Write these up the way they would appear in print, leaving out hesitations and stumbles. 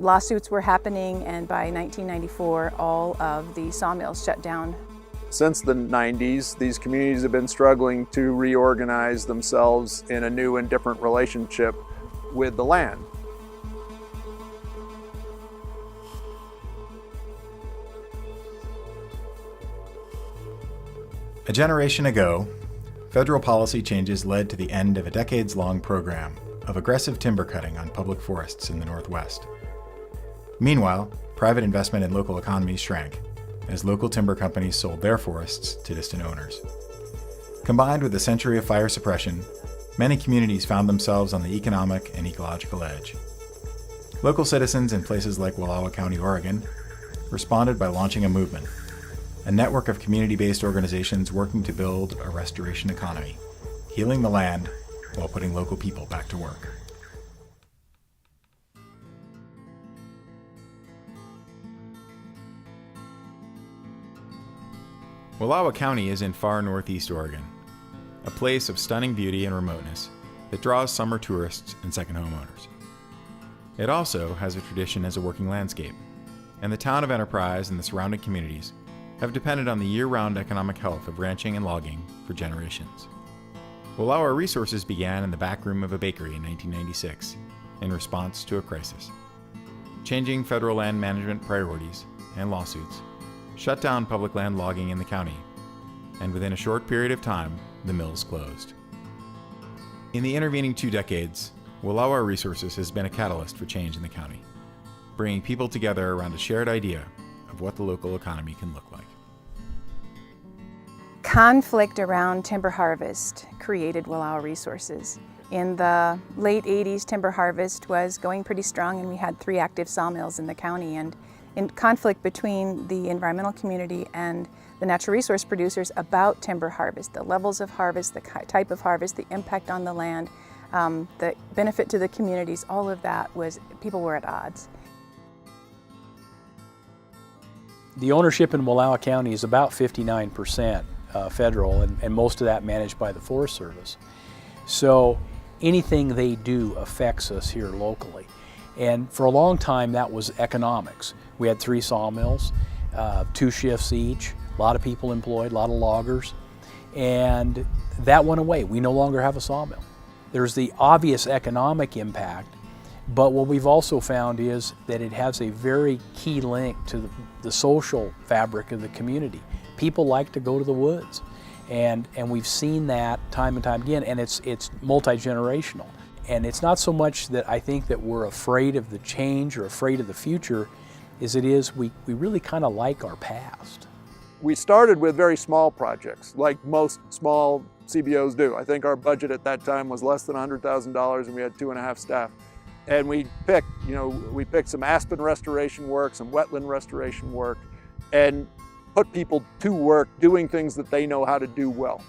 Lawsuits were happening, and by 1994, all of the sawmills shut down. Since the 90s, these communities have been struggling to reorganize themselves in a new and different relationship with the land. A generation ago, federal policy changes led to the end of a decades-long program of aggressive timber cutting on public forests in the Northwest. Meanwhile, private investment in local economies shrank as local timber companies sold their forests to distant owners. Combined with a century of fire suppression, many communities found themselves on the economic and ecological edge. Local citizens in places like Wallawa County, Oregon, responded by launching a movement, a network of community-based organizations working to build a restoration economy, healing the land while putting local people back to work. Wallawa County is in far northeast Oregon, a place of stunning beauty and remoteness that draws summer tourists and second homeowners. It also has a tradition as a working landscape, and the town of Enterprise and the surrounding communities have depended on the year-round economic health of ranching and logging for generations. Wallawa Resources began in the back room of a bakery in 1996 in response to a crisis. Changing federal land management priorities and lawsuits shut down public land logging in the county, and within a short period of time, the mills closed. In the intervening 2 decades, Wallawa Resources has been a catalyst for change in the county, bringing people together around a shared idea of what the local economy can look like. Conflict around timber harvest created Wallawa Resources. In the late 80s, timber harvest was going pretty strong, and we had 3 active sawmills in the county. And in conflict between the environmental community and the natural resource producers about timber harvest, the levels of harvest, the type of harvest, the impact on the land, the benefit to the communities, all of that was, people were at odds. The ownership in Wallawa County is about 59% federal, and most of that managed by the Forest Service. So anything they do affects us here locally. And for a long time that was economics. We had 3 sawmills, 2 shifts each, a lot of people employed, a lot of loggers, and that went away. We no longer have a sawmill. There's the obvious economic impact, but what we've also found is that it has a very key link to the social fabric of the community. People like to go to the woods, and we've seen that time and time again, and it's multi-generational. And it's not so much that I think that we're afraid of the change or afraid of the future, as it is we really kind of like our past. We started with very small projects, like most small CBOs do. I think our budget at that time was less than $100,000, and we had 2.5 staff. And we picked some aspen restoration work, some wetland restoration work, and put people to work doing things that they know how to do well.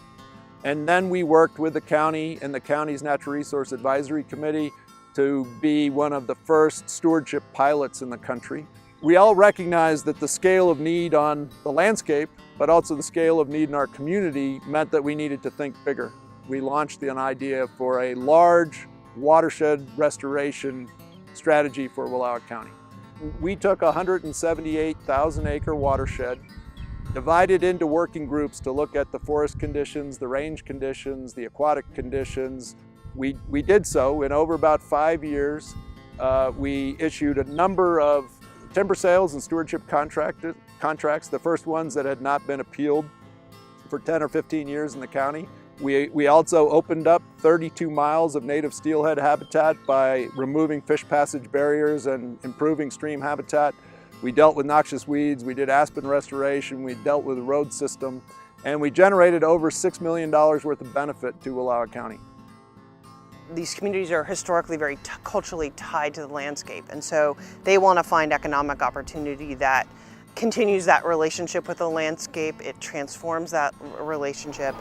And then we worked with the county and the county's Natural Resource Advisory Committee to be one of the first stewardship pilots in the country. We all recognized that the scale of need on the landscape, but also the scale of need in our community, meant that we needed to think bigger. We launched an idea for a large watershed restoration strategy for Wallawa County. We took a 178,000-acre watershed, divided into working groups to look at the forest conditions, the range conditions, the aquatic conditions. We did so in over about 5 years. We issued a number of timber sales and stewardship contracts, the first ones that had not been appealed for 10 or 15 years in the county. We also opened up 32 miles of native steelhead habitat by removing fish passage barriers and improving stream habitat. We dealt with noxious weeds, we did aspen restoration, we dealt with the road system, and we generated over $6 million worth of benefit to Wallawa County. These communities are historically very culturally tied to the landscape, and so they want to find economic opportunity that continues that relationship with the landscape. It transforms that relationship.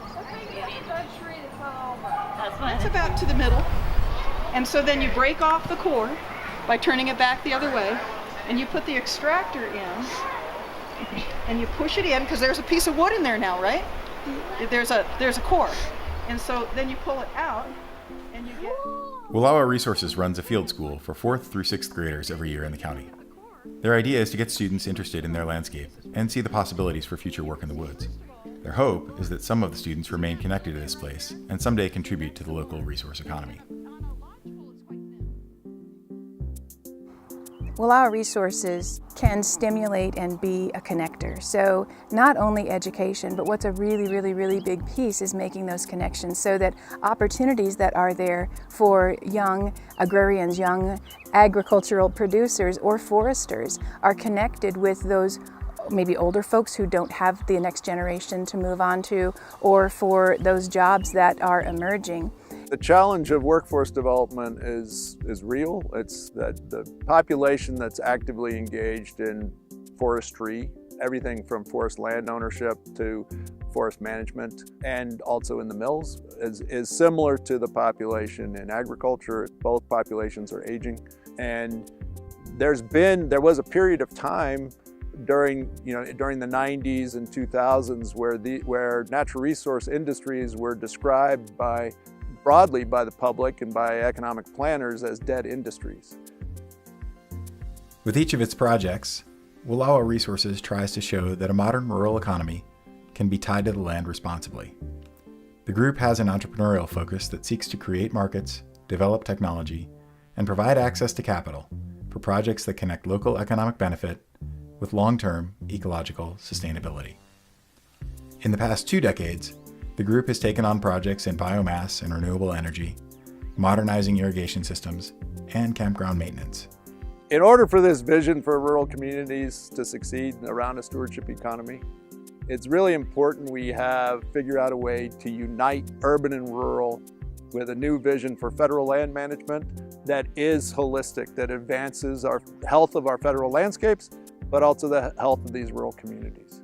That's about to the middle, and so then you break off the core by turning it back the other way, and you put the extractor in, and you push it in, because there's a piece of wood in there now, right? There's a core, and so then you pull it out, and you get Wallawa Resources runs a field school for 4th through 6th graders every year in the county. Their idea is to get students interested in their landscape and see the possibilities for future work in the woods. Their hope is that some of the students remain connected to this place and someday contribute to the local resource economy. Wallawa Resources can stimulate and be a connector. So not only education, but what's a really big piece is making those connections so that opportunities that are there for young agrarians, young agricultural producers or foresters are connected with those maybe older folks who don't have the next generation to move on to, or for those jobs that are emerging. The challenge of workforce development is real. It's that the population that's actively engaged in forestry, everything from forest land ownership to forest management, and also in the mills, is similar to the population in agriculture. Both populations are aging, and there was a period of time during the 90s and 2000s where natural resource industries were described broadly by the public and by economic planners as dead industries. With each of its projects, Wallawa Resources tries to show that a modern rural economy can be tied to the land responsibly. The group has an entrepreneurial focus that seeks to create markets, develop technology, and provide access to capital for projects that connect local economic benefit with long-term ecological sustainability. In the past 2 decades, the group has taken on projects in biomass and renewable energy, modernizing irrigation systems, and campground maintenance. In order for this vision for rural communities to succeed around a stewardship economy, it's really important we figure out a way to unite urban and rural with a new vision for federal land management that is holistic, that advances our health of our federal landscapes, but also the health of these rural communities.